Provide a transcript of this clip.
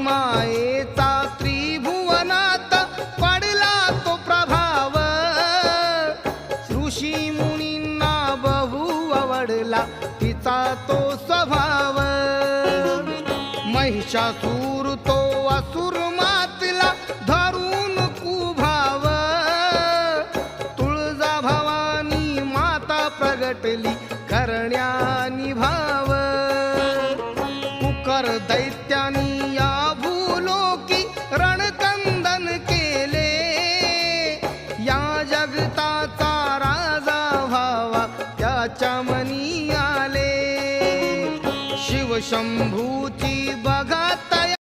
मायेचा त्रिभुवनात पडला तो प्रभाव, ऋषी मुनींना बहु आवडला तिचा तो स्वभाव. महिषासूर तो असुर मातला धरून कुभाव, तुळजा भवानी माता प्रगटली करण्यानी भाव. कुकर दैत्यानी या भूलोकी रणकंदन केले, या जगताचा राजा व्हावा त्याच्या मनी आले. शिव शंभूची